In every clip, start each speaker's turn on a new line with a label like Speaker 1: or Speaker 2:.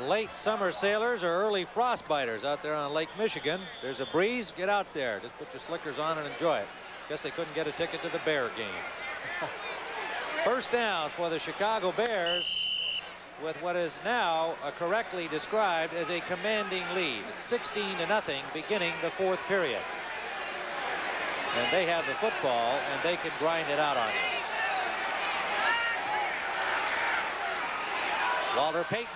Speaker 1: Late summer sailors or early frostbiters out there on Lake Michigan. There's a breeze, get out there. Just put your slickers on and enjoy it. Guess they couldn't get a ticket to the Bear game. First down for the Chicago Bears with what is now correctly described as a commanding lead. 16-0 beginning the fourth period. And they have the football and they can grind it out on you. Walter Payton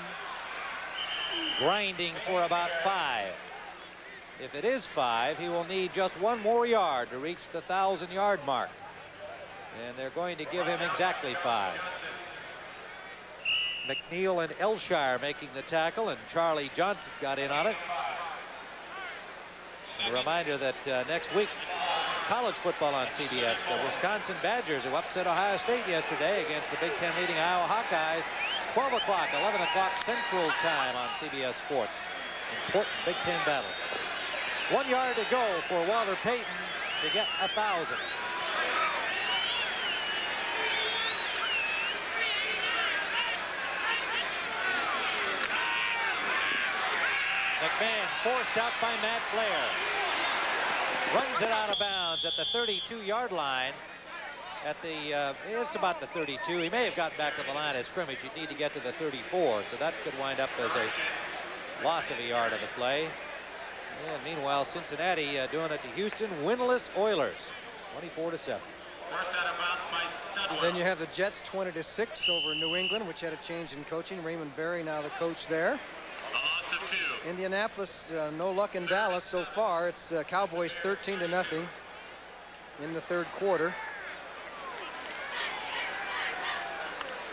Speaker 1: grinding for about 5. If it is 5, he will need just one more yard to reach the 1,000-yard mark. And they're going to give him exactly 5. McNeil and Elshire making the tackle, and Charlie Johnson got in on it. A reminder that next week, college football on CBS. The Wisconsin Badgers, who upset Ohio State yesterday against the Big Ten leading Iowa Hawkeyes. 12 o'clock, 11 o'clock Central Time on CBS Sports. Important Big Ten battle. 1 yard to go for Walter Payton to get 1,000. McMahon forced out by Matt Blair. Runs it out of bounds at the 32-yard line. At the, it's about the 32. He may have gotten back to the line of scrimmage. He'd need to get to the 34, so that could wind up as a loss of a yard of the play. And meanwhile, Cincinnati doing it to Houston. Winless Oilers, 24-7.
Speaker 2: Then you have the Jets 20-6 over New England, which had a change in coaching. Raymond Berry now the coach there. Indianapolis, no luck in Dallas so far. It's Cowboys 13-0 in the third quarter.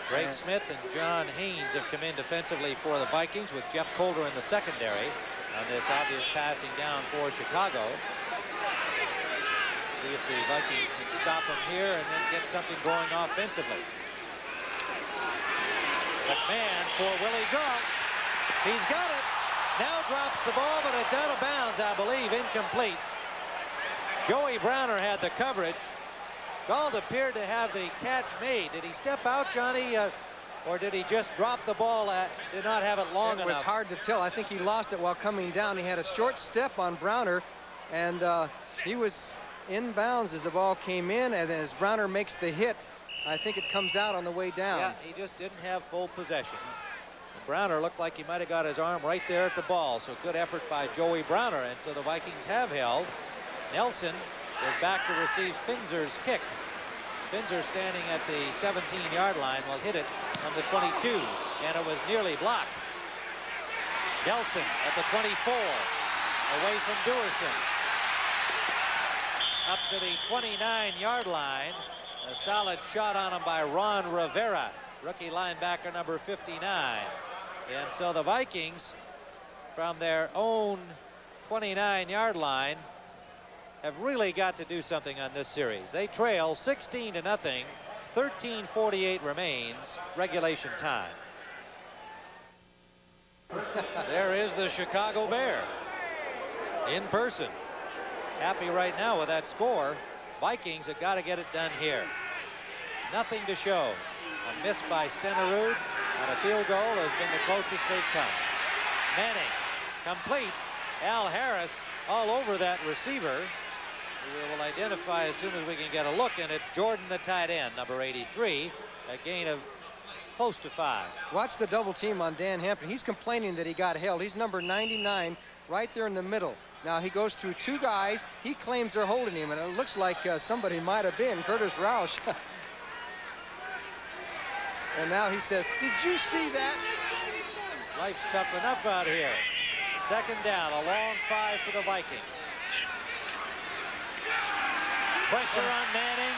Speaker 1: Greg Smith and John Haynes have come in defensively for the Vikings with Jeff Colder in the secondary on this obvious passing down for Chicago. See if the Vikings can stop them here and then get something going offensively. McMahon for Willie Gault. He's got it. Now drops the ball, but it's out of bounds, I believe, incomplete. Joey Browner had the coverage. Gault appeared to have the catch made. Did he step out, Johnny, or did he just drop the ball, did not have it long enough?
Speaker 2: It was hard to tell. I think he lost it while coming down. He had a short step on Browner, and he was in bounds as the ball came in, and as Browner makes the hit, I think it comes out on the way down.
Speaker 1: Yeah, he just didn't have full possession. Browner looked like he might have got his arm right there at the ball, so good effort by Joey Browner, and so the Vikings have held. Nelson is back to receive Finzer's kick. Finzer standing at the 17-yard line will hit it from the 22, and it was nearly blocked. Nelson at the 24, away from Duerson. Up to the 29-yard line. A solid shot on him by Ron Rivera, rookie linebacker number 59. And so the Vikings, from their own 29-yard line, have really got to do something on this series. They trail 16-0, 13:48 remains, regulation time. There is the Chicago Bear in person. Happy right now with that score. Vikings have got to get it done here. Nothing to show. A miss by Stenerud on a field goal has been the closest they've come. Manning, complete. Al Harris all over that receiver, who we will identify as soon as we can get a look, and it's Jordan, the tight end, number 83, a gain of close to 5.
Speaker 2: Watch the double team on Dan Hampton. He's complaining that he got held. He's number 99 right there in the middle. Now he goes through 2 guys. He claims they're holding him, and it looks like somebody might have been Curtis Roush. And now he says, did you see that?
Speaker 1: Life's tough enough out here. Second down, a long 5 for the Vikings. Pressure on Manning.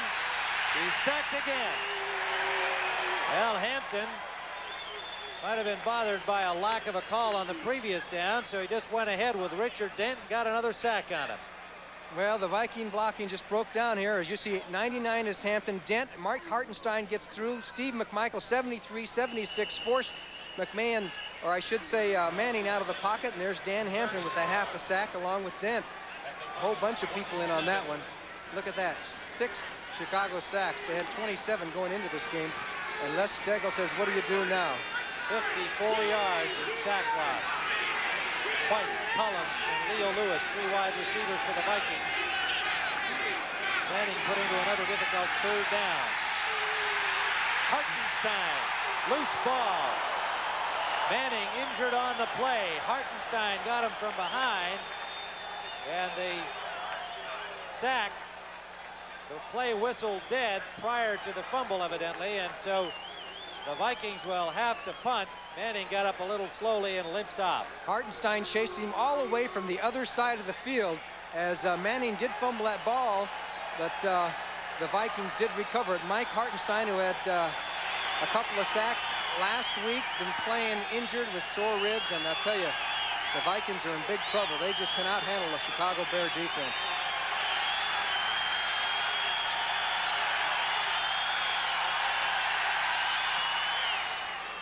Speaker 1: He's sacked again. Al Hampton might have been bothered by a lack of a call on the previous down, so he just went ahead with Richard Dent and got another sack on him.
Speaker 2: Well, the Viking blocking just broke down here. As you see, 99 is Hampton. Dent, Mark Hartenstein gets through. Steve McMichael, 73, 76, forced McMahon, or I should say Manning, out of the pocket. And there's Dan Hampton with a half a sack along with Dent. A whole bunch of people in on that one. Look at that, 6 Chicago sacks. They had 27 going into this game. And Les Stegel says, what do you do now?
Speaker 1: 54 yards in sack loss. White, Collins, and Leo Lewis, 3 wide receivers for the Vikings. Manning put into another difficult third down. Hartenstein, loose ball. Manning injured on the play. Hartenstein got him from behind. And the sack, the play whistled dead prior to the fumble, evidently. And so the Vikings will have to punt. Manning got up a little slowly and limps off.
Speaker 2: Hartenstein chased him all the way from the other side of the field as Manning did fumble that ball, but the Vikings did recover it. Mike Hartenstein, who had a couple of sacks last week, been playing injured with sore ribs, and I'll tell you, the Vikings are in big trouble. They just cannot handle the Chicago Bear defense.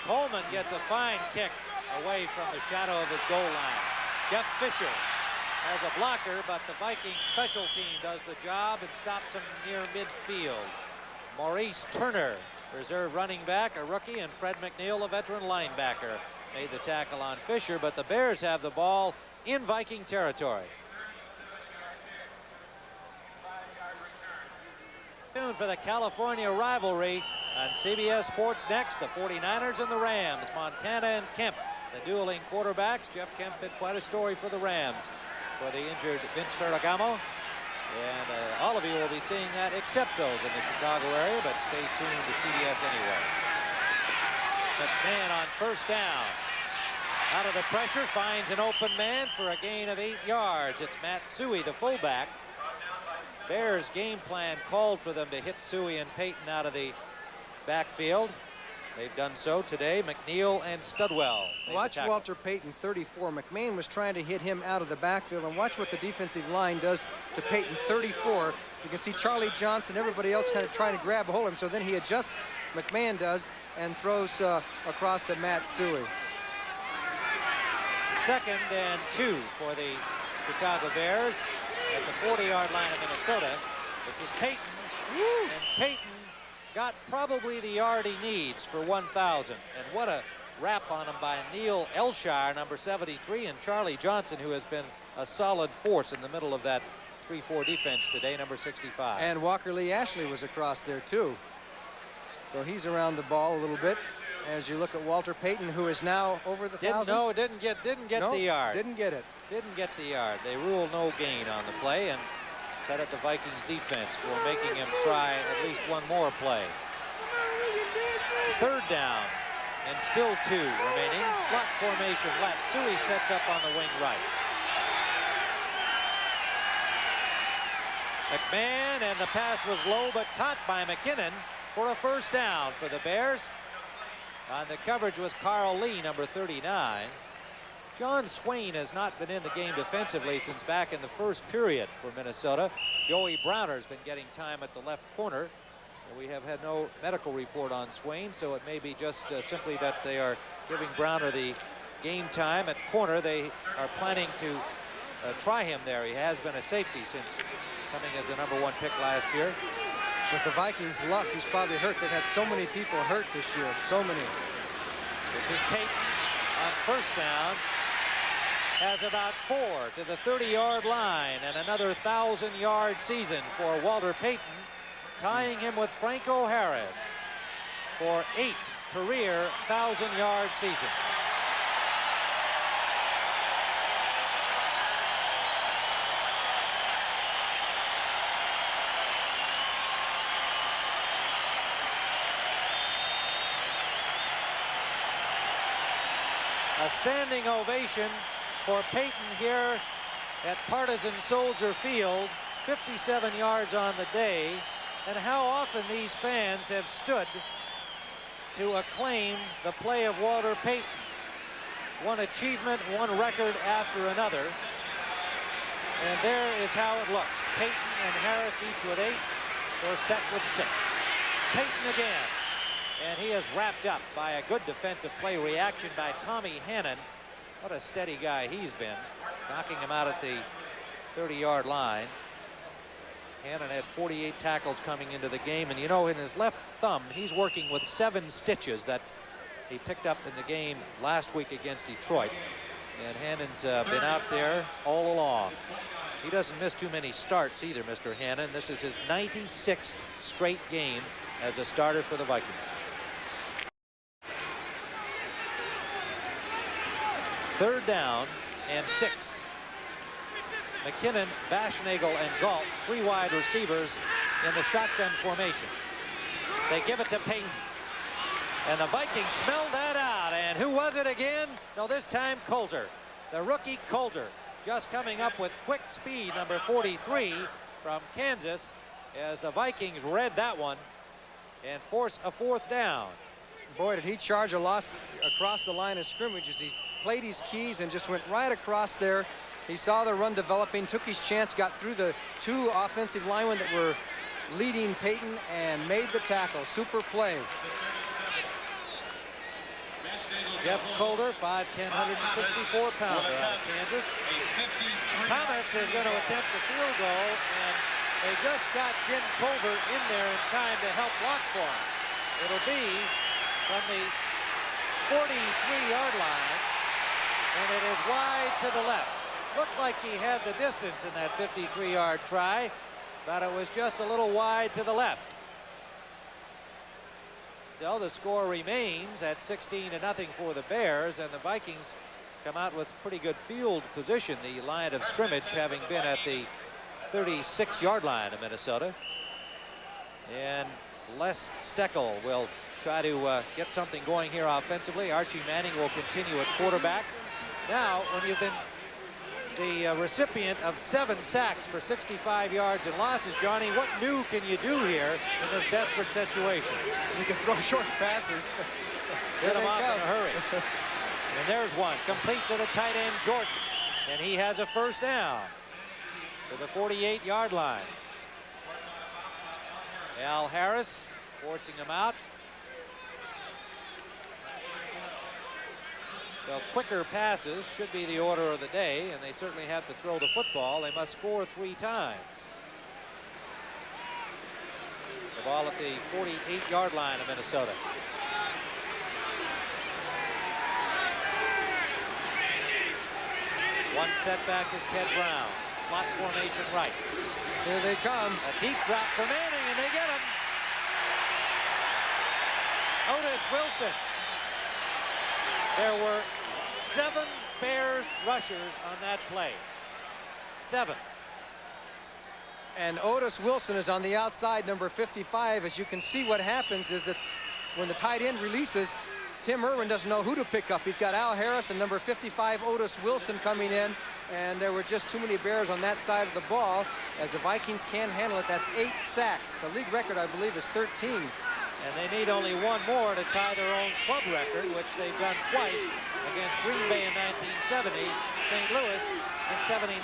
Speaker 1: Coleman gets a fine kick away from the shadow of his goal line. Jeff Fisher has a blocker, but the Vikings special team does the job and stops him near midfield. Maurice Turner, reserve running back, a rookie, and Fred McNeil, a veteran linebacker, made the tackle on Fisher, but the Bears have the ball in Viking territory. For the California rivalry on CBS Sports next, the 49ers and the Rams, Montana and Kemp, the dueling quarterbacks. Jeff Kemp had quite a story for the Rams for the injured Vince Ferragamo. And all of you will be seeing that except those in the Chicago area, but stay tuned to CBS anyway. McMahon on first down. Out of the pressure, finds an open man for a gain of 8 yards. It's Matt Suhey, the fullback. Bears game plan called for them to hit Suhey and Payton out of the backfield. They've done so today. McNeil and Studwell.
Speaker 2: Watch Walter Payton, 34. McMahon was trying to hit him out of the backfield, and watch what the defensive line does to Payton, 34. You can see Charlie Johnson, everybody else kind of trying to grab a hold of him, so then he adjusts, McMahon does, and throws across to Matt Suhey.
Speaker 1: 2nd and 2 for the Chicago Bears at the 40-yard line of Minnesota. This is Payton. Woo! And Payton got probably the yard he needs for 1,000. And what a wrap on him by Neil Elshire, number 73, and Charlie Johnson, who has been a solid force in the middle of that 3-4 defense today, number 65.
Speaker 2: And Walker Lee Ashley was across there too. So he's around the ball a little bit as you look at Walter Payton, who is now over the 1,000.
Speaker 1: No, didn't get the yard.
Speaker 2: Didn't get it.
Speaker 1: Didn't get the yard. They ruled no gain on the play and credit the Vikings defense for making him try at least one more play. 3rd down and still 2 remaining. Slot formation left. Suhey sets up on the wing right. McMahon, and the pass was low but caught by McKinnon for a first down for the Bears. On the coverage was Carl Lee, number 39. John Swain has not been in the game defensively since back in the first period for Minnesota. Joey Browner's been getting time at the left corner. We have had no medical report on Swain, so it may be just simply that they are giving Browner the game time at corner. They are planning to try him there. He has been a safety since coming as the #1 pick last year.
Speaker 2: With the Vikings' luck, he's probably hurt. They've had so many people hurt this year, so many.
Speaker 1: This is Payton on first down. Has about 4 to the 30-yard line, and another 1,000-yard season for Walter Payton, tying him with Franco Harris for 8 career 1,000-yard seasons. A standing ovation for Payton here at Partisan Soldier Field, 57 yards on the day. And how often these fans have stood to acclaim the play of Walter Payton. One achievement, one record after another. And there is how it looks. Payton and Harris each with 8. They're set with 6. Payton again. And he is wrapped up by a good defensive play reaction by Tommy Hannon. What a steady guy he's been, knocking him out at the 30-yard line. Hannon had 48 tackles coming into the game, and you know, in his left thumb, he's working with 7 stitches that he picked up in the game last week against Detroit. And Hannon's been out there all along. He doesn't miss too many starts either, Mr. Hannon. This is his 96th straight game as a starter for the Vikings. Third down and 6. McKinnon, Baschnagel, and Galt, 3 wide receivers in the shotgun formation. They give it to Payton. And the Vikings smelled that out. And who was it again? No, this time Coulter. The rookie Coulter, just coming up with quick speed, number 43 from Kansas, as the Vikings read that one and force a 4th down.
Speaker 2: Boy, did he charge a loss across the line of scrimmage as he played his keys and just went right across there. He saw the run developing, took his chance, got through the 2 offensive linemen that were leading Payton and made the tackle. Super play.
Speaker 1: Jeff Coulter, 5'10", 164-pounder out of Kansas. Thomas is going to attempt the field goal, and they just got Jim Culver in there in time to help block for him. It'll be from the 43-yard line, and it is wide to the left. Looked like he had the distance in that 53-yard try, but it was just a little wide to the left. So the score remains at 16-0 for the Bears, and the Vikings come out with pretty good field position. The line of scrimmage having been at the 36-yard line of Minnesota. And Les Steckel will try to get something going here offensively. Archie Manning will continue at quarterback. Now, when you've been the recipient of 7 sacks for 65 yards and losses, Johnny, what new can you do here in this desperate situation?
Speaker 2: You can throw short passes.
Speaker 1: Get them off in a hurry. And there's one, complete to the tight end, Jordan. And he has a 1st down to the 48-yard line. Al Harris forcing him out. So quicker passes should be the order of the day, and they certainly have to throw the football. They must score 3 times. The ball at the 48-yard line of Minnesota. One setback is Ted Brown. Slot formation right.
Speaker 2: Here they come.
Speaker 1: A deep drop for Manning, and they get him. Otis Wilson. There were 7 Bears rushers on that play. 7.
Speaker 2: And Otis Wilson is on the outside, number 55. As you can see, what happens is that when the tight end releases, Tim Irwin doesn't know who to pick up. He's got Al Harris and number 55, Otis Wilson, coming in. And there were just too many Bears on that side of the ball. As the Vikings can't handle it, that's 8 sacks. The league record, I believe, is 13.
Speaker 1: And they need only 1 more to tie their own club record, which they've done twice against Green Bay in 1970, St. Louis in 79.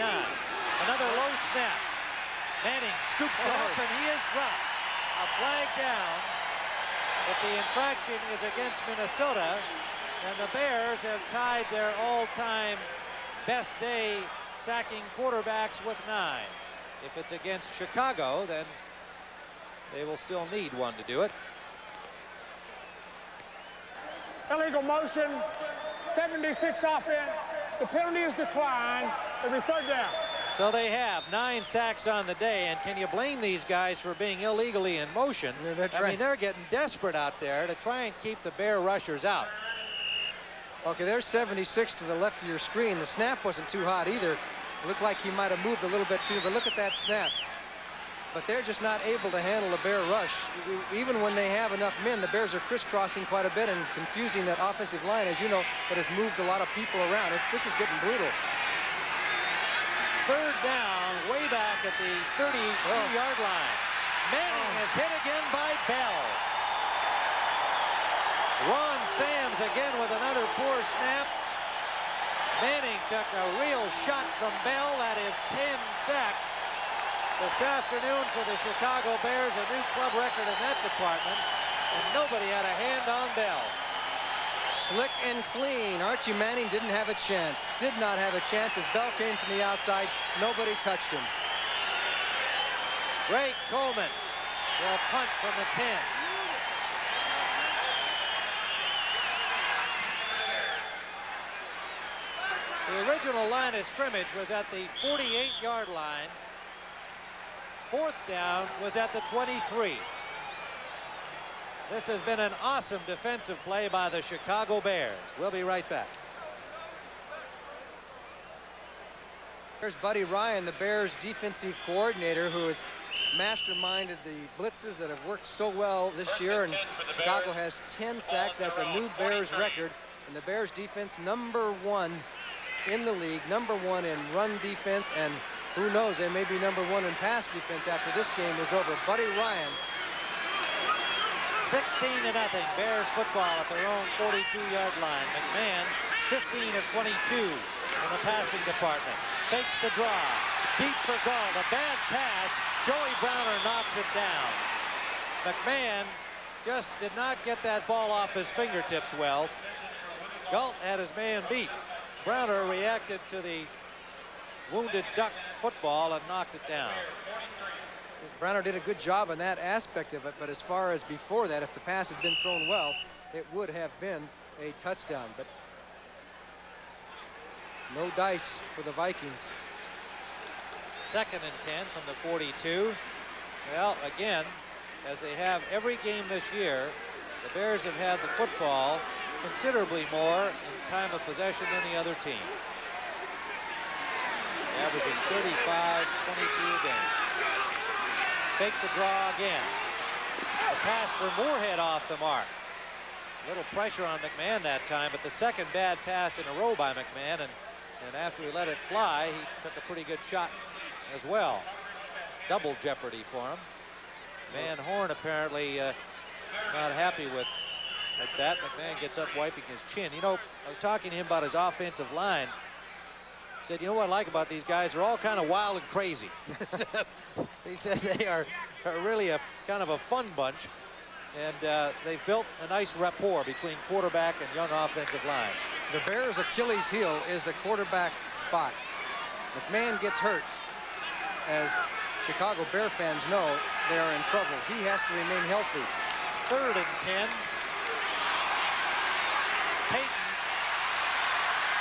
Speaker 1: Another low snap. Manning scoops it up, and he is dropped. A flag down. But the infraction is against Minnesota, and the Bears have tied their all-time best day sacking quarterbacks with 9. If it's against Chicago, then they will still need 1 to do it.
Speaker 3: Illegal motion, 76 offense. The penalty is declined. Every 3rd down.
Speaker 1: So they have 9 sacks on the day, and can you blame these guys for being illegally in motion?
Speaker 2: Yeah, that's
Speaker 1: I
Speaker 2: right.
Speaker 1: mean, they're getting desperate out there to try and keep the Bear rushers out.
Speaker 2: Okay, there's 76 to the left of your screen. The snap wasn't too hot either. It looked like he might have moved a little bit too, but look at that snap. But they're just not able to handle a Bear rush. Even when they have enough men, the Bears are crisscrossing quite a bit and confusing that offensive line, as you know, that has moved a lot of people around. This is getting brutal.
Speaker 1: 3rd down, way back at the 32-yard line. Manning is hit again by Bell. Ron Sams again with another poor snap. Manning took a real shot from Bell. That is 10 sacks this afternoon for the Chicago Bears, a new club record in that department, and nobody had a hand on Bell.
Speaker 2: Slick and clean. Archie Manning didn't have a chance. Did not have a chance as Bell came from the outside. Nobody touched him.
Speaker 1: Greg Coleman will punt from the 10. The original line of scrimmage was at the 48-yard line. Fourth down was at the 23. This has been an awesome defensive play by the Chicago Bears. We'll be right back.
Speaker 2: There's Buddy Ryan, the Bears defensive coordinator, who has masterminded the blitzes that have worked so well this year. And Chicago has 10 sacks. That's a new Bears record. And the Bears defense #1 in the league, #1 in run defense, and who knows, they may be #1 in pass defense after this game is over. Buddy Ryan.
Speaker 1: 16-0 Bears football at their own 42-yard line. McMahon 15 of 22 in the passing department. Fakes the draw. Deep for Galt. A bad pass. Joey Browner knocks it down. McMahon just did not get that ball off his fingertips well. Galt had his man beat. Browner reacted to the wounded duck football and knocked it down.
Speaker 2: Browner did a good job on that aspect of it, but as far as before that, if the pass had been thrown well, it would have been a touchdown. But no dice for the Vikings.
Speaker 1: 2nd and 10 from the 42. Well, again, as they have every game this year, the Bears have had the football considerably more in time of possession than the other team. Averaging 35, 22 a game. Fake the draw again. A pass for Moorhead off the mark. A little pressure on McMahon that time, but the second bad pass in a row by McMahon, and after he let it fly, he took a pretty good shot as well. Double jeopardy for him. Van Horn apparently not happy with that. McMahon gets up wiping his chin. You know, I was talking to him about his offensive line. He said, you know what I like about these guys? They're all kind of wild and crazy. He said they are really a kind of a fun bunch. And they've built a nice rapport between quarterback and young offensive line.
Speaker 2: The Bears' Achilles heel is the quarterback spot. McMahon gets hurt. As Chicago Bear fans know, they are in trouble. He has to remain healthy.
Speaker 1: 3rd and 10. Payton.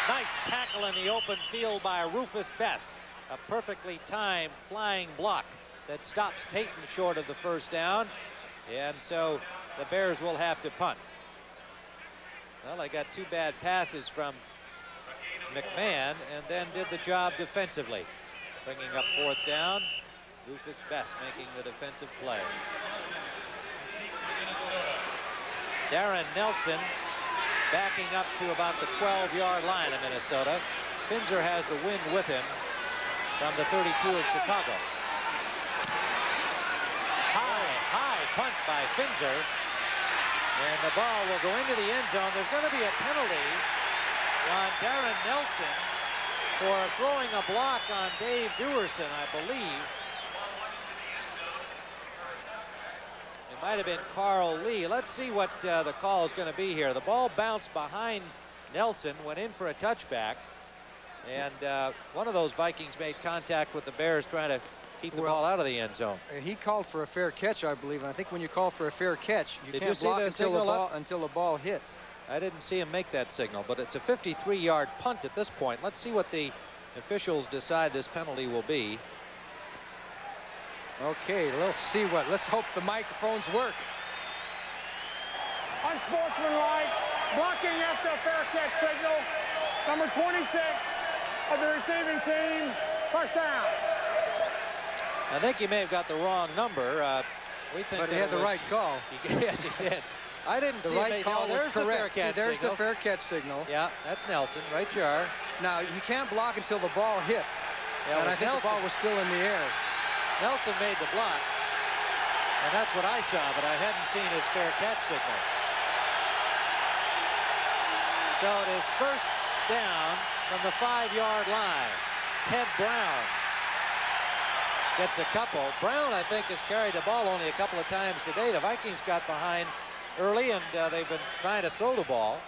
Speaker 1: Nice tackle in the open field by Rufus Bess. A perfectly timed flying block that stops Payton short of the first down. And so the Bears will have to punt. Well, they got 2 bad passes from McMahon and then did the job defensively. Bringing up 4th down. Rufus Bess making the defensive play. Darren Nelson backing up to about the 12-yard line of Minnesota. Finzer has the wind with him from the 32 of Chicago. High punt by Finzer. And the ball will go into the end zone. There's going to be a penalty on Darren Nelson for throwing a block on Dave Dewerson, I believe. It might have been Carl Lee. Let's see what the call is going to be here. The ball bounced behind Nelson, went in for a touchback. And one of those Vikings made contact with the Bears trying to keep the ball out of the end zone.
Speaker 2: He called for a fair catch, I believe. And I think when you call for a fair catch, you
Speaker 1: Did
Speaker 2: can't
Speaker 1: you see
Speaker 2: block
Speaker 1: the
Speaker 2: until the ball hits.
Speaker 1: I didn't see him make that signal, but it's a 53-yard punt at this point. Let's see what the officials decide this penalty will be.
Speaker 2: Okay, let's hope the microphones work.
Speaker 3: Unsportsmanlike, blocking after a fair catch signal. Number 26 of the receiving team, first down.
Speaker 1: I think he may have got the wrong number. We think
Speaker 2: but he had the right call.
Speaker 1: Yes, he did. I didn't see
Speaker 2: right call.
Speaker 1: There's
Speaker 2: was
Speaker 1: the fair
Speaker 2: correct.
Speaker 1: catch
Speaker 2: There's
Speaker 1: signal.
Speaker 2: the fair catch signal.
Speaker 1: Yeah, that's Nelson, right jar.
Speaker 2: Now you can't block until the ball hits.
Speaker 1: Yeah,
Speaker 2: and I think
Speaker 1: Nelson.
Speaker 2: the ball was still in the air.
Speaker 1: Nelson made the block, and that's what I saw, but I hadn't seen his fair catch signal. So it is first down from the 5-yard line. Ted Brown gets a couple. Brown, I think, has carried the ball only a couple of times today. The Vikings got behind early, and they've been trying to throw the ball.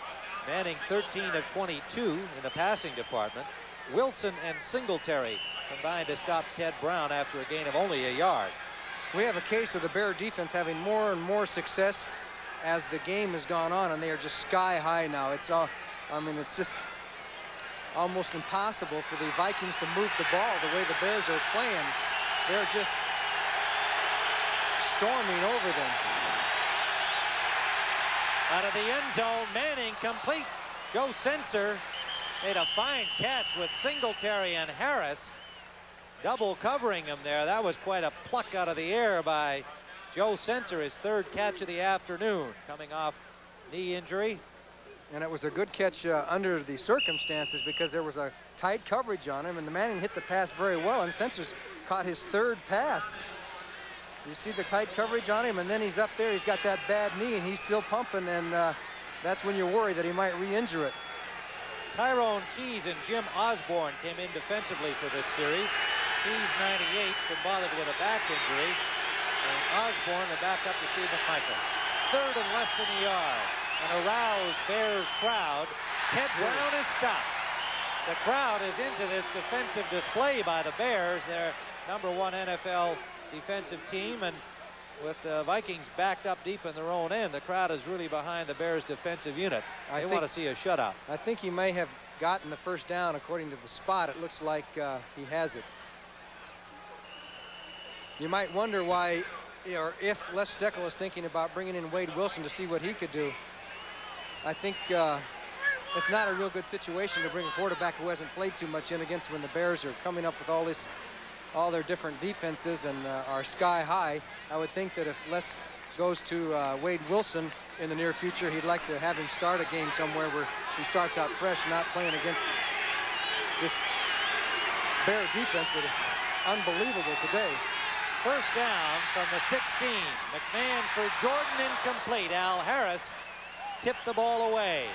Speaker 1: Manning 13 of 22 in the passing department. Wilson and Singletary combined to stop Ted Brown after a gain of only a yard.
Speaker 2: We have a case of the Bear defense having more and more success as the game has gone on, and they are just sky high now. It's all, I mean, it's just almost impossible for the Vikings to move the ball the way the Bears are playing. They're just storming over them.
Speaker 1: Out of the end zone, Manning complete. Joe Sensor made a fine catch with Singletary and Harris double covering him there. That was quite a pluck out of the air by Joe Sensor, his third catch of the afternoon, coming off knee injury.
Speaker 2: And it was a good catch under the circumstances because there was a tight coverage on him, and the Manning hit the pass very well, and Sensor's caught his third pass. You see the tight coverage on him, and then he's up there, he's got that bad knee, and he's still pumping, and that's when you're worried that he might re-injure it.
Speaker 1: Tyrone Keys and Jim Osborne came in defensively for this series. Keys, 98, been bothered with a back injury, and Osborne, the backup to Steve McMichael. Third and less than a yard. An aroused Bears crowd. Ted Brown is stopped. The crowd is into this defensive display by the Bears, their #1 NFL defensive team, and with the Vikings backed up deep in their own end, the crowd is really behind the Bears defensive unit. They want to see a shutout.
Speaker 2: I think he may have gotten the first down according to the spot. It looks like he has it. You might wonder why, or if Les Steckel is thinking about bringing in Wade Wilson to see what he could do. I think it's not a real good situation to bring a quarterback who hasn't played too much in against when the Bears are coming up with all their different defenses and are sky high. I would think that if Les goes to Wade Wilson in the near future, he'd like to have him start a game somewhere where he starts out fresh, not playing against this Bear defense that is unbelievable today.
Speaker 1: First down from the 16. McMahon for Jordan, incomplete. Al Harris tipped the ball away.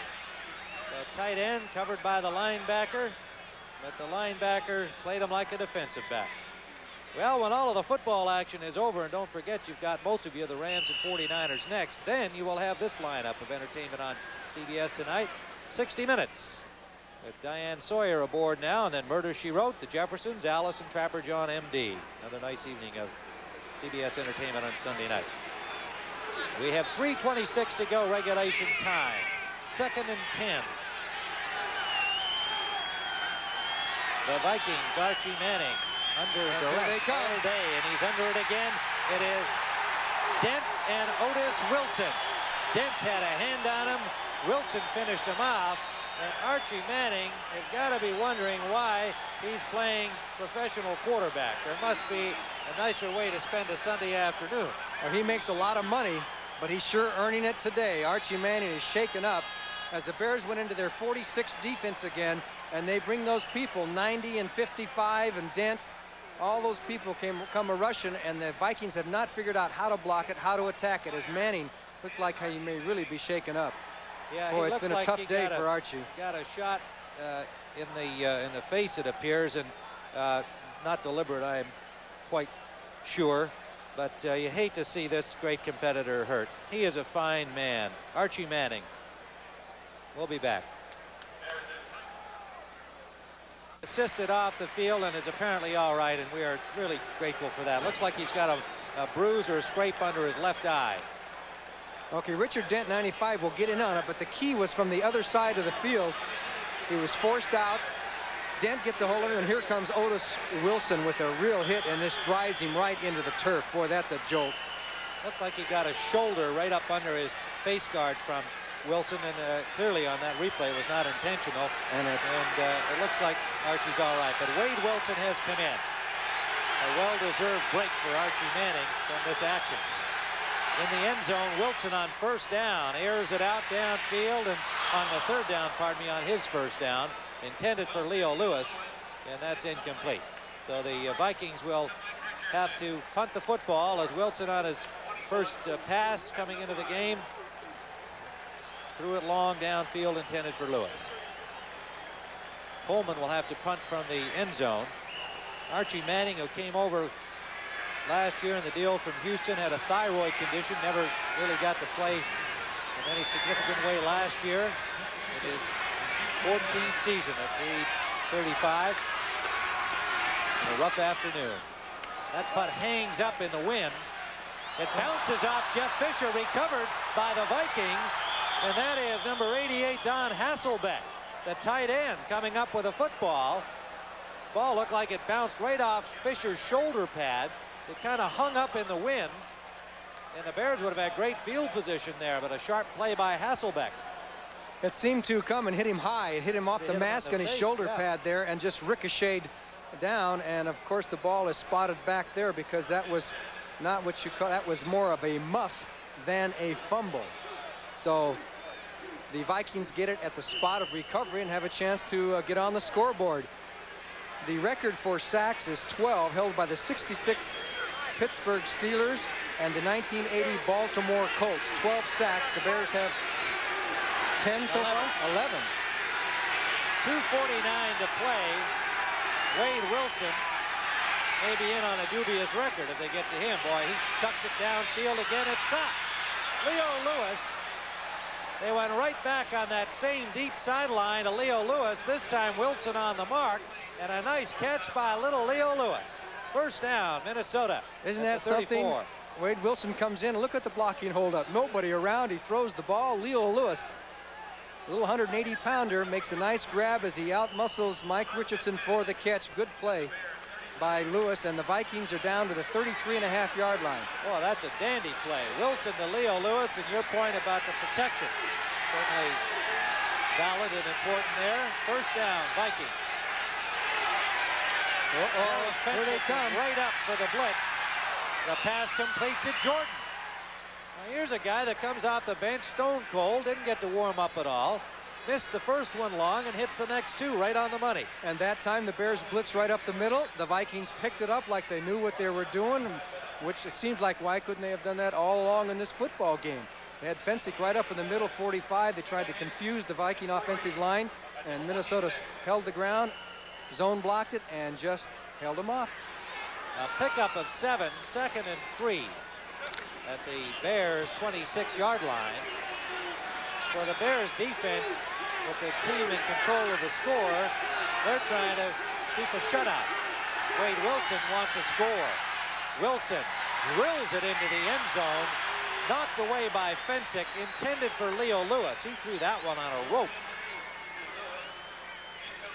Speaker 1: The tight end covered by the linebacker, but the linebacker played him like a defensive back. Well, when all of the football action is over, and don't forget you've got most of you the Rams and 49ers next, then you will have this lineup of entertainment on CBS tonight. 60 Minutes with Diane Sawyer aboard now, and then Murder, She Wrote, The Jeffersons, Alice and Trapper John M.D. Another nice evening of CBS entertainment on Sunday night. We have 3:26 to go, regulation time. 2nd and 10. The Vikings, Archie Manning, under duress all day, and he's under it again. It is Dent and Otis Wilson. Dent had a hand on him. Wilson finished him off, and Archie Manning has got to be wondering why he's playing professional quarterback. There must be a nicer way to spend a Sunday afternoon.
Speaker 2: Well, he makes a lot of money, but he's sure earning it today. Archie Manning is shaken up as the Bears went into their 46 defense again, and they bring those people, 90 and 55 and Dent. All those people come a-rushing, and the Vikings have not figured out how to block it, how to attack it, as Manning looked like he may really be shaken up.
Speaker 1: Yeah,
Speaker 2: boy, it's been a tough day for Archie.
Speaker 1: Got a shot in the face, it appears, and not deliberate, I am quite sure. But you hate to see this great competitor hurt. He is a fine man. Archie Manning. We'll be back. Assisted off the field and is apparently all right, and we are really grateful for that. Looks like he's got a bruise or a scrape under his left eye.
Speaker 2: Okay, Richard Dent, 95, will get in on it, but the key was from the other side of the field. He was forced out. Dent gets a hold of him, and here comes Otis Wilson with a real hit, and this drives him right into the turf. Boy, that's a jolt.
Speaker 1: Looked like he got a shoulder right up under his face guard from Wilson, and clearly on that replay it was not intentional. And it looks like Archie's all right, but Wade Wilson has come in. A well-deserved break for Archie Manning from this action. In the end zone, Wilson on first down airs it out downfield, and on the third down, pardon me, on his first down, intended for Leo Lewis, and that's incomplete. So the Vikings will have to punt the football as Wilson on his first pass coming into the game threw it long downfield, intended for Lewis. Coleman will have to punt from the end zone. Archie Manning, who came over last year in the deal from Houston, had a thyroid condition, never really got to play in any significant way last year. It is 14th season at age 35. A rough afternoon. That putt hangs up in the wind. It bounces off Jeff Fisher, recovered by the Vikings, and that is number 88, Don Hasselbeck. the tight end coming up with a football. Ball looked like it bounced right off Fisher's shoulder pad. It kind of hung up in the wind, and the Bears would have had great field position there, but a sharp play by Hasselbeck.
Speaker 2: It seemed to come and hit him high. It hit him off the mask on his shoulder pad there and just ricocheted down. And of course the ball is spotted back there because that was not what you call, that was more of a muff than a fumble. So the Vikings get it at the spot of recovery and have a chance to get on the scoreboard. The record for sacks is 12, held by the 66 Pittsburgh Steelers and the 1980 Baltimore Colts. 12 sacks. The Bears have 10 so far? 11.
Speaker 1: 2:49 to play. Wade Wilson may be in on a dubious record if they get to him. Boy, he chucks it downfield again. It's caught. Leo Lewis. They went right back on that same deep sideline to Leo Lewis. This time Wilson on the mark. And a nice catch by little Leo Lewis. First down, Minnesota.
Speaker 2: Isn't that something? Wade Wilson comes in and look at the blocking hold up. Nobody around. He throws the ball. Leo Lewis, a little 180-pounder, makes a nice grab as he outmuscles Mike Richardson for the catch. Good play by Lewis, and the Vikings are down to the 33.5-yard line.
Speaker 1: Well, that's a dandy play. Wilson to Leo Lewis, and your point about the protection. Certainly valid and important there. First down, Vikings.
Speaker 2: Here they come.
Speaker 1: Right up for the blitz. The pass complete to Jordan. Now here's a guy that comes off the bench stone cold, didn't get to warm up at all. Missed the first one long and hits the next two right on the money.
Speaker 2: And that time the Bears blitzed right up the middle. The Vikings picked it up like they knew what they were doing, which it seems like why couldn't they have done that all along in this football game? They had Fensick right up in the middle, 45. They tried to confuse the Viking offensive line, and Minnesota held the ground. Zone blocked it and just held him off.
Speaker 1: A pickup of 7, 2nd and 3 at the Bears' 26-yard line. For the Bears defense, with the team in control of the score, they're trying to keep a shutout. Wade Wilson wants a score. Wilson drills it into the end zone, knocked away by Fensick, intended for Leo Lewis. He threw that one on a rope.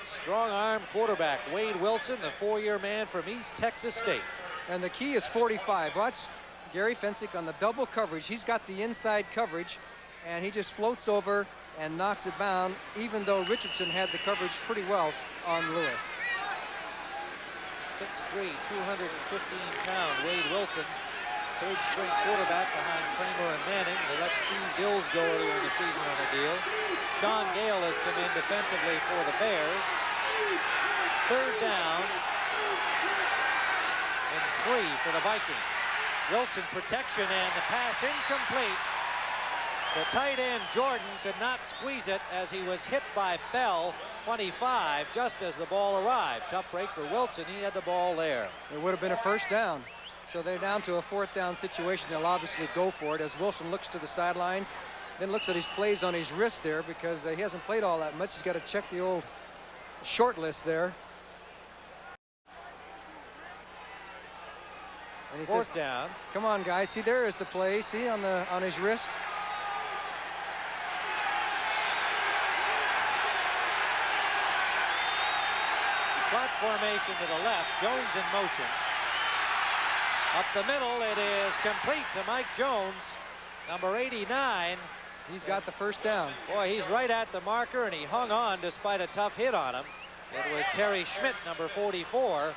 Speaker 1: Strong arm quarterback Wade Wilson, the 4-year man from East Texas State.
Speaker 2: And the key is 45. Watch Gary Fensick on the double coverage. He's got the inside coverage, and he just floats over and knocks it down, even though Richardson had the coverage pretty well on Lewis.
Speaker 1: 6'3", 215-pound Wade Wilson, third-string quarterback behind Kramer and Manning. They let Steve Dills go earlier in the season on a deal. Sean Gale has come in defensively for the Bears. Third down and 3 for the Vikings. Wilson protection and the pass incomplete. The tight end Jordan could not squeeze it as he was hit by Bell, 25, just as the ball arrived. Tough break for Wilson. He had the ball there.
Speaker 2: It would have been a first down. So they're down to a 4th down situation. They'll obviously go for it as Wilson looks to the sidelines, then looks at his plays on his wrist there because he hasn't played all that much. He's got to check the old short list there. And he says,
Speaker 1: down.
Speaker 2: Come on, guys. See, there is the play. See on his wrist.
Speaker 1: Slot formation to the left. Jones in motion. Up the middle, it is complete to Mike Jones, number 89.
Speaker 2: He's got the first down.
Speaker 1: Boy, he's right at the marker, and he hung on despite a tough hit on him. It was Terry Schmidt, number 44,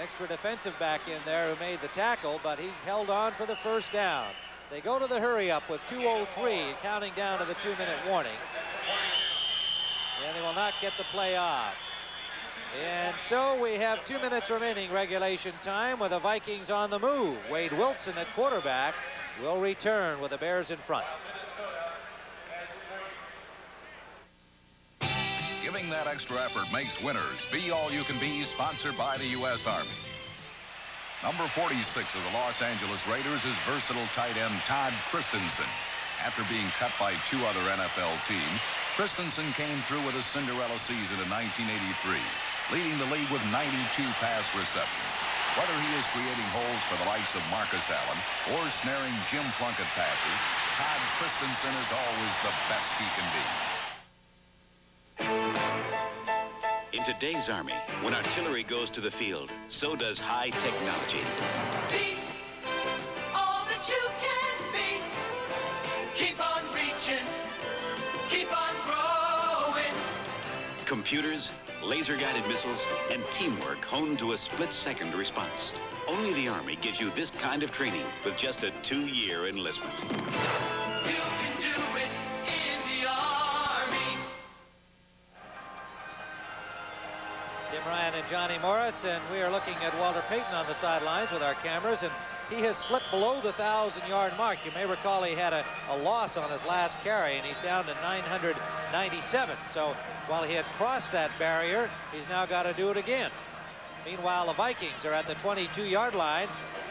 Speaker 1: extra defensive back in there, who made the tackle, but he held on for the first down. They go to the hurry-up with 2:03, counting down to the 2-minute warning. And they will not get the play off. And so we have 2 minutes remaining regulation time with the Vikings on the move. Wade Wilson at quarterback will return with the Bears in front.
Speaker 4: Giving that extra effort makes winners. Be All You Can Be, sponsored by the U.S. Army. Number 46 of the Los Angeles Raiders is versatile tight end Todd Christensen. After being cut by 2 other NFL teams, Christensen came through with a Cinderella season in 1983. Leading the league with 92 pass receptions. Whether he is creating holes for the likes of Marcus Allen or snaring Jim Plunkett passes, Todd Christensen is always the best he can be.
Speaker 5: In today's Army, when artillery goes to the field, so does high technology.
Speaker 6: Be all that you can be. Keep on reaching. Keep on growing.
Speaker 5: Computers, laser-guided missiles, and teamwork honed to a split-second response. Only the Army gives you this kind of training with just a 2-year enlistment.
Speaker 6: You can do it in the Army.
Speaker 1: Tim Ryan and Johnny Morris, and we are looking at Walter Payton on the sidelines with our cameras, and he has slipped below the 1,000-yard mark. You may recall he had a loss on his last carry, and he's down to 997. So while he had crossed that barrier, he's now got to do it again. Meanwhile, the Vikings are at the 22-yard line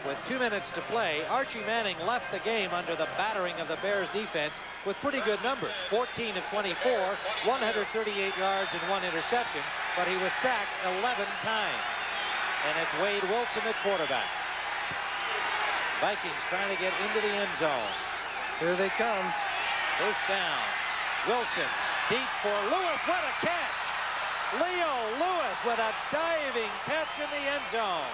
Speaker 1: with 2 minutes to play. Archie Manning left the game under the battering of the Bears defense with pretty good numbers. 14 of 24, 138 yards and 1 interception, but he was sacked 11 times. And it's Wade Wilson at quarterback. Vikings trying to get into the end zone.
Speaker 2: Here they come.
Speaker 1: First down. Wilson deep for Lewis. What a catch! Leo Lewis with a diving catch in the end zone.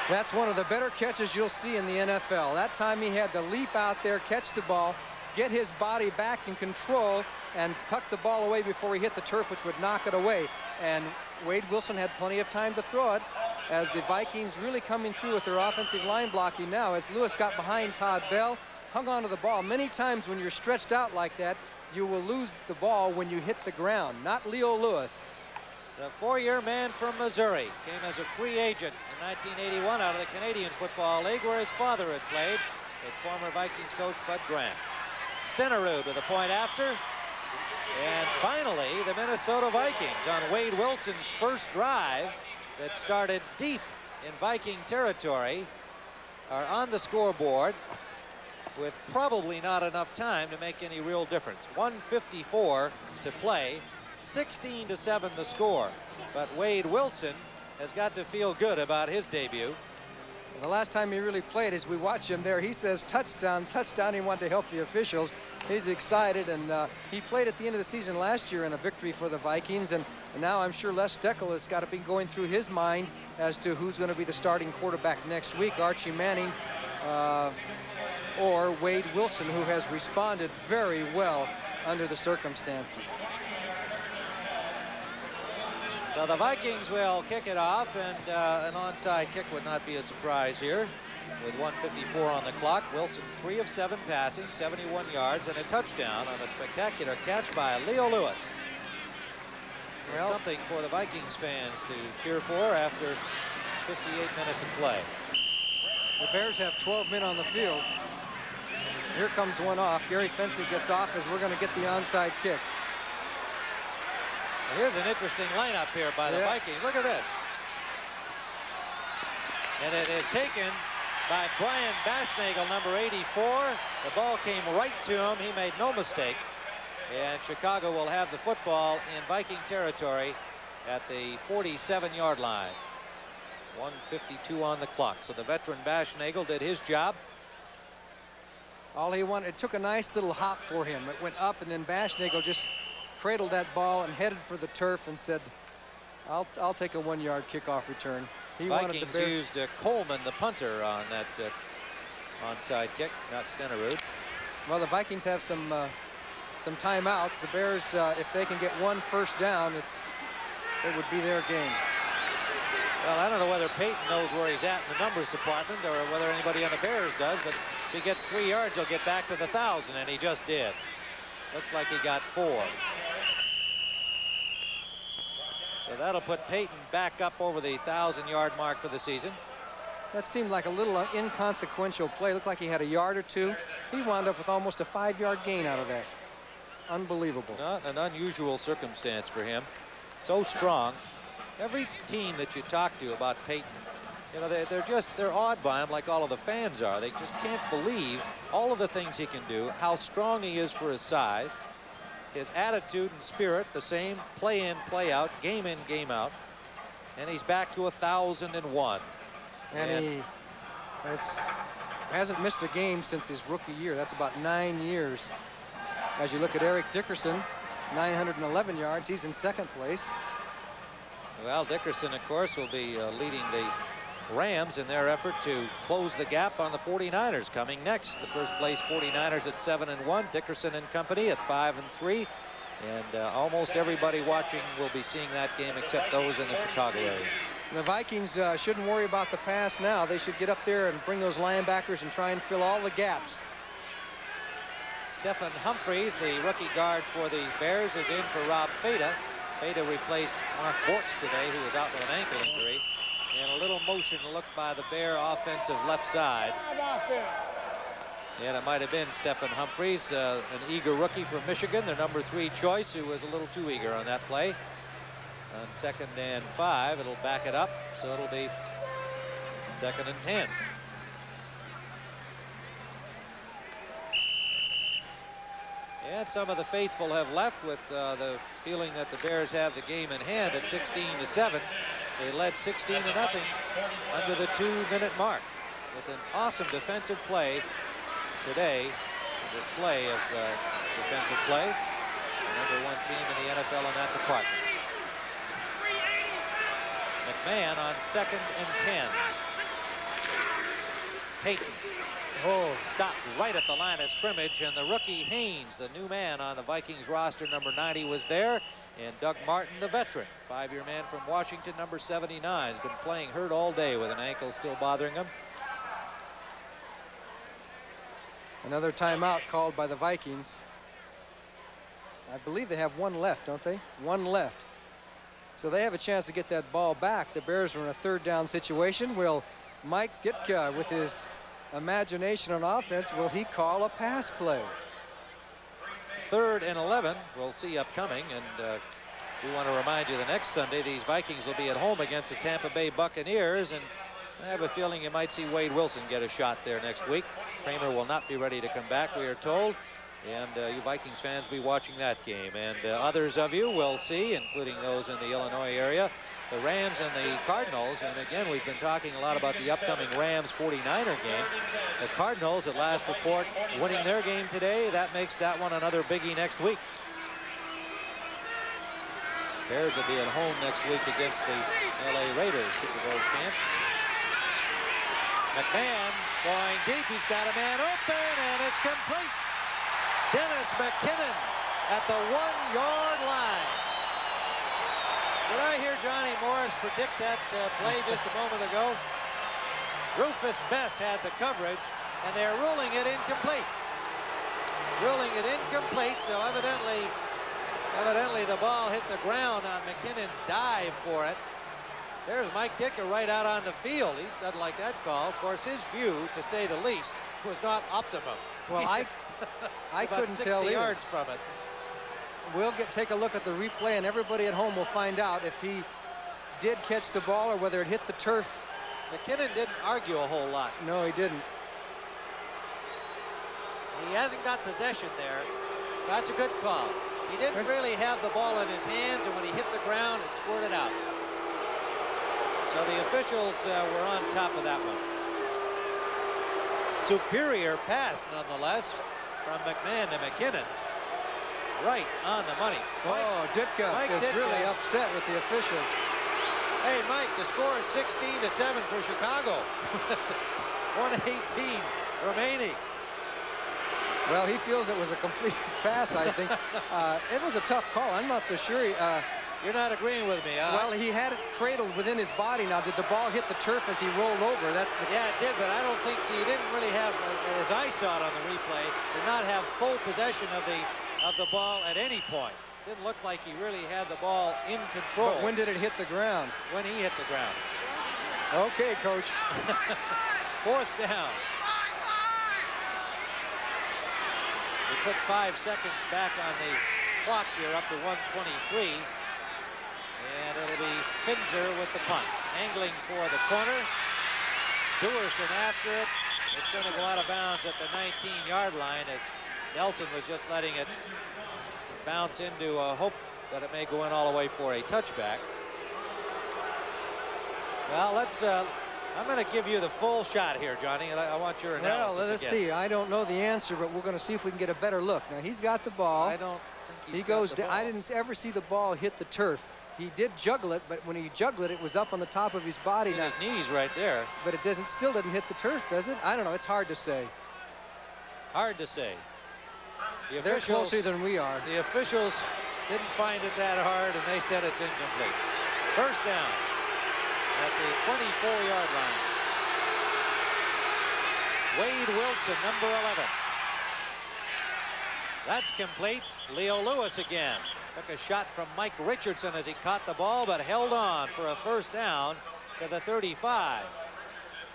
Speaker 2: That's one of the better catches you'll see in the NFL. That time he had to leap out there, catch the ball, get his body back in control, and tuck the ball away before he hit the turf, which would knock it away. And Wade Wilson had plenty of time to throw it, as the Vikings really coming through with their offensive line blocking now, as Lewis got behind Todd Bell, hung onto the ball. Many times when you're stretched out like that, you will lose the ball when you hit the ground. Not Leo Lewis.
Speaker 1: The 4-year man from Missouri came as a free agent in 1981 out of the Canadian Football League, where his father had played with former Vikings coach Bud Grant. Stenerud with a point after. And finally, the Minnesota Vikings on Wade Wilson's first drive that started deep in Viking territory are on the scoreboard with probably not enough time to make any real difference. 1:54 to play, 16-7 the score. But Wade Wilson has got to feel good about his debut.
Speaker 2: The last time he really played, as we watch him there, he says touchdown, touchdown. He wanted to help the officials. He's excited, and he played at the end of the season last year in a victory for the Vikings, and now I'm sure Les Steckel has got to be going through his mind as to who's going to be the starting quarterback next week, Archie Manning or Wade Wilson, who has responded very well under the circumstances.
Speaker 1: So the Vikings will kick it off, and an onside kick would not be a surprise here. With 1:54 on the clock, Wilson 3 of 7 passing, 71 yards, and a touchdown on a spectacular catch by Leo Lewis. Well, something for the Vikings fans to cheer for after 58 minutes of play.
Speaker 2: The Bears have 12 men on the field. Here comes one off. Gary Fency gets off as we're going to get the onside kick.
Speaker 1: Here's an interesting lineup here by the Vikings. Look at this. And it is taken by Brian Bashnagel, number 84. The ball came right to him. He made no mistake. And Chicago will have the football in Viking territory at the 47-yard line. 1:52 on the clock. So the veteran Bashnagel did his job.
Speaker 2: All he wanted, it took a nice little hop for him. It went up, and then Bashnagel just cradled that ball and headed for the turf and said, I'll take a 1-yard kickoff return. He
Speaker 1: Vikings
Speaker 2: wanted the Bears.
Speaker 1: used Coleman, the punter, on that onside kick, not Stenerud.
Speaker 2: Well, the Vikings have some timeouts. The Bears, if they can get 1 first down, it would be their game.
Speaker 1: Well, I don't know whether Payton knows where he's at in the numbers department or whether anybody on the Bears does, but if he gets 3 yards, he'll get back to the 1,000, and he just did. Looks like he got 4. So that'll put Payton back up over the 1,000-yard mark for the season.
Speaker 2: That seemed like a little inconsequential play. Looked like he had a yard or two. He wound up with almost a 5-yard gain out of that. Unbelievable.
Speaker 1: Not an unusual circumstance for him. So strong. Every team that you talk to about Payton, you know, they're awed by him like all of the fans are. They just can't believe all of the things he can do, how strong he is for his size, his attitude and spirit, the same play in, play out, game in, game out. And he's back to 1,001.
Speaker 2: And he hasn't missed a game since his rookie year. That's about 9 years. As you look at Eric Dickerson, 911 yards. He's in second place.
Speaker 1: Well, Dickerson, of course, will be leading the Rams in their effort to close the gap on the 49ers coming next. The first place 49ers at 7-1, Dickerson and company at 5-3. And almost everybody watching will be seeing that game except those in the Chicago area.
Speaker 2: The Vikings shouldn't worry about the pass now. They should get up there and bring those linebackers and try and fill all the gaps.
Speaker 1: Stephen Humphreys, the rookie guard for the Bears, is in for Rob Fada. Fada replaced Mark Bortz today, who was out with an ankle injury. And a little motion look by the Bear offensive left side. And it might have been Stephen Humphreys, an eager rookie from Michigan, their number 3 choice, who was a little too eager on that play. On 2nd and 5, it'll back it up, so it'll be 2nd and 10. And some of the faithful have left with the feeling that the Bears have the game in hand at 16-7. They led 16-0 under the 2-minute mark with an awesome defensive play today, a display of defensive play. The number 1 team in the NFL in that department. McMahon on 2nd and 10. Payton stopped right at the line of scrimmage, and the rookie Haynes, the new man on the Vikings roster, number 90, was there, and Doug Martin, the veteran, 5-year man from Washington, number 79, has been playing hurt all day with an ankle still bothering him.
Speaker 2: Another timeout called by the Vikings. I believe they have 1 left, don't they? 1 left. So they have a chance to get that ball back. The Bears are in a 3rd down situation. Will Mike Ditka, with his imagination on offense, will he call a pass play?
Speaker 1: 3rd and 11, we'll see upcoming. And we want to remind you the next Sunday, these Vikings will be at home against the Tampa Bay Buccaneers. And I have a feeling you might see Wade Wilson get a shot there next week. Kramer will not be ready to come back, we are told. And you Vikings fans be watching that game. And others of you will see, including those in the Illinois area, the Rams and the Cardinals. And again, we've been talking a lot about the upcoming Rams 49er game. The Cardinals, at last report, winning their game today. That makes that one another biggie next week. Bears will be at home next week against the LA Raiders, Super Bowl champs. McMahon going deep. He's got a man open, and it's complete. Dennis McKinnon at the 1-yard line. Did I hear Johnny Morris predict that play just a moment ago? Rufus Bess had the coverage, and they're ruling it incomplete. Ruling it incomplete, so evidently the ball hit the ground on McKinnon's dive for it. There's Mike Ditka right out on the field. He doesn't like that call. Of course, his view, to say the least, was not optimum.
Speaker 2: Well, I couldn't tell
Speaker 1: 60
Speaker 2: either.
Speaker 1: yards from it.
Speaker 2: We'll take a look at the replay, and everybody at home will find out if he did catch the ball or whether it hit the turf.
Speaker 1: McKinnon didn't argue a whole lot.
Speaker 2: No, he didn't.
Speaker 1: He hasn't got possession there. That's a good call. He didn't really have the ball in his hands, and when he hit the ground, it squirted out. So the officials were on top of that one. Superior pass, nonetheless, from McMahon to McKinnon. Right on the money.
Speaker 2: Oh, Ditka is really upset with the officials.
Speaker 1: Hey, Mike, the score is 16-7 for Chicago. 1:18 remaining.
Speaker 2: Well, he feels it was a complete pass, I think. It was a tough call. I'm not so sure.
Speaker 1: You're not agreeing with me, huh?
Speaker 2: Well, he had it cradled within his body. Now, did the ball hit the turf as he rolled over? That's the...
Speaker 1: Yeah, it did, but I don't think, see, he didn't really have, as I saw it on the replay, did not have full possession of the ball at any point. Didn't look like he really had the ball in control.
Speaker 2: But when did it hit the ground?
Speaker 1: When he hit the ground.
Speaker 2: Okay, Coach.
Speaker 1: 4th down. We put 5 seconds back on the clock here, up to 1:23. And it'll be Finzer with the punt. Angling for the corner. Dewerson after it. It's going to go out of bounds at the 19-yard line as Nelson was just letting it bounce into a hope that it may go in all the way for a touchback. Well, let's I'm going to give you the full shot here, Johnny, and I want your analysis.
Speaker 2: Well, let us see. I don't know the answer, but we're going to see if we can get a better look. Now, he's got the ball.
Speaker 1: I don't
Speaker 2: He goes down. I didn't ever see the ball hit the turf. He did juggle it, but when he juggled it was up on the top of his body.
Speaker 1: His knees right there.
Speaker 2: But it still doesn't hit the turf, does it? I don't know. It's hard to say.
Speaker 1: Hard to say.
Speaker 2: They're closer than we are.
Speaker 1: The officials didn't find it that hard, and they said it's incomplete. First down at the 24-yard line. Wade Wilson, number 11. That's complete. Leo Lewis again. Took a shot from Mike Richardson as he caught the ball, but held on for a first down to the 35.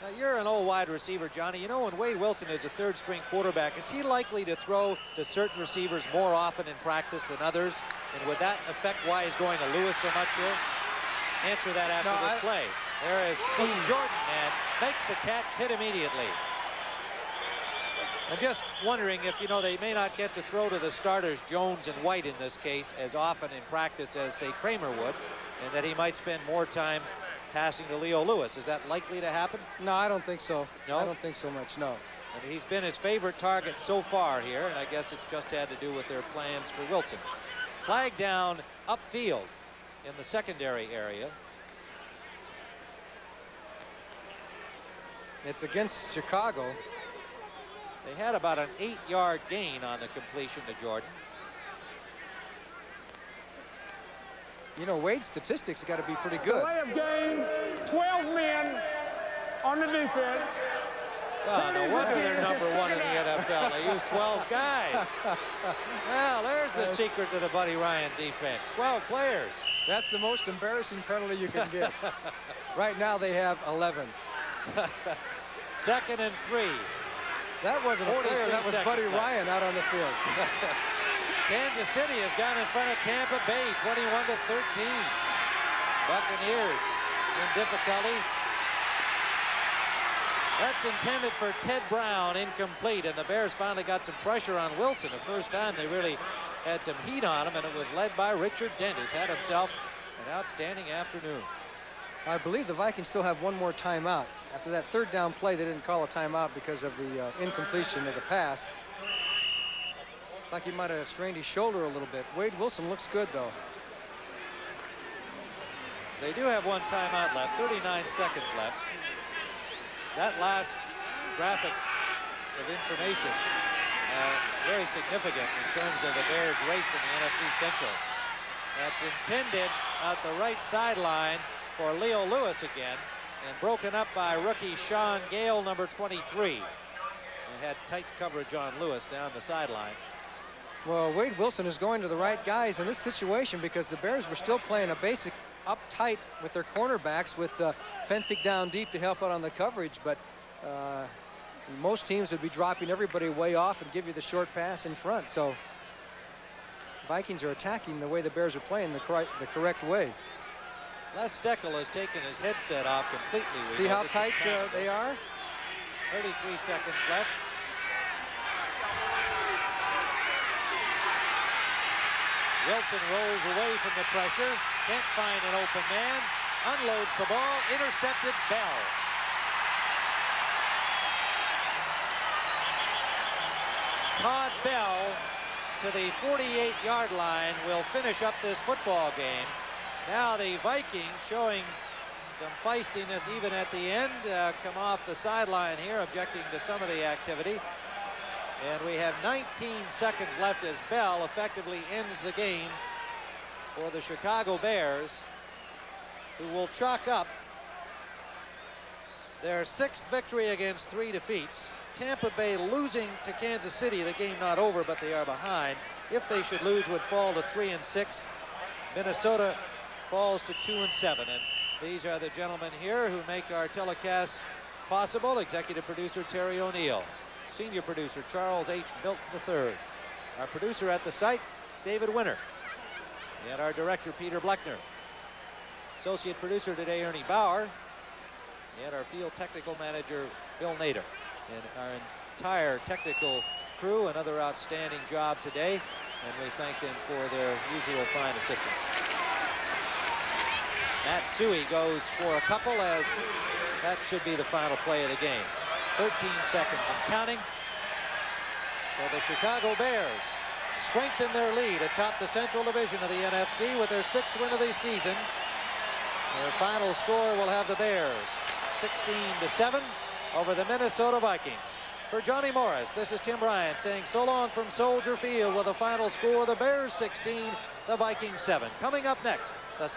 Speaker 1: Now, you're an old wide receiver, Johnny. You know, when Wade Wilson is a third-string quarterback, is he likely to throw to certain receivers more often in practice than others? And would that affect why he's going to Lewis so much here? Answer that after this play. There is Steve Jordan, and makes the catch, hit immediately. I'm just wondering if, you know, they may not get to throw to the starters, Jones and White in this case, as often in practice as, say, Kramer would, and that he might spend more time passing to Leo Lewis. Is that likely to happen?
Speaker 2: No, I don't think so.
Speaker 1: No?
Speaker 2: I don't think so much, no.
Speaker 1: And he's been his favorite target so far here, and I guess it's just had to do with their plans for Wilson. Flag down upfield in the secondary area.
Speaker 2: It's against Chicago.
Speaker 1: They had about an 8-yard gain on the completion to Jordan.
Speaker 2: You know, Wade's statistics have got to be pretty good.
Speaker 3: Delay of game, 12 men on the defense.
Speaker 1: Well, no wonder they're number 1 in the NFL. They use 12 guys. Well, there's the secret to the Buddy Ryan defense. 12 players.
Speaker 2: That's the most embarrassing penalty you can get. Right now they have 11.
Speaker 1: 2nd and 3.
Speaker 2: That wasn't a player, that was Buddy Ryan out on the field.
Speaker 1: Kansas City has gone in front of Tampa Bay, 21-13. Buccaneers in difficulty. That's intended for Ted Brown, incomplete, and the Bears finally got some pressure on Wilson. The first time they really had some heat on him, and it was led by Richard Dent, who's had himself an outstanding afternoon.
Speaker 2: I believe the Vikings still have one more timeout. After that third down play, they didn't call a timeout because of the incompletion of the pass. It's like he might have strained his shoulder a little bit. Wade Wilson looks good, though.
Speaker 1: They do have one timeout left, 39 seconds left. That last graphic of information, very significant in terms of the Bears' race in the NFC Central. That's intended at the right sideline for Leo Lewis again, and broken up by rookie Sean Gale, number 23. And had tight coverage on Lewis down the sideline.
Speaker 2: Well, Wade Wilson is going to the right guys in this situation because the Bears were still playing a basic up tight with their cornerbacks, with fencing down deep to help out on the coverage, but most teams would be dropping everybody way off and give you the short pass in front. So Vikings are attacking the way the Bears are playing the correct way.
Speaker 1: Les Steckel has taken his headset off completely.
Speaker 2: See how tight they are?
Speaker 1: 33 seconds left. Wilson rolls away from the pressure. Can't find an open man. Unloads the ball. Intercepted. Bell. Todd Bell to the 48-yard line will finish up this football game. Now the Vikings, showing some feistiness even at the end, come off the sideline here, objecting to some of the activity. And we have 19 seconds left as Bell effectively ends the game for the Chicago Bears, who will chalk up their 6th victory against 3 defeats. Tampa Bay losing to Kansas City, the game not over, but they are behind. If they should lose, would fall to 3-6. Minnesota falls to 2-7. And these are the gentlemen here who make our telecasts possible. Executive producer Terry O'Neill. Senior producer Charles H. Milton III. Our producer at the site, David Winter. And our director, Peter Bleckner. Associate producer today, Ernie Bauer. And our field technical manager, Bill Nader. And our entire technical crew, another outstanding job today. And we thank them for their usual fine assistance. Matt Suhey goes for a couple, as that should be the final play of the game. 13 seconds and counting. So the Chicago Bears strengthen their lead atop the Central Division of the NFC with their 6th win of the season. Their final score will have the Bears 16-7 over the Minnesota Vikings. For Johnny Morris, this is Tim Bryant saying so long from Soldier Field with the final score: the Bears 16, the Vikings 7. Coming up next, the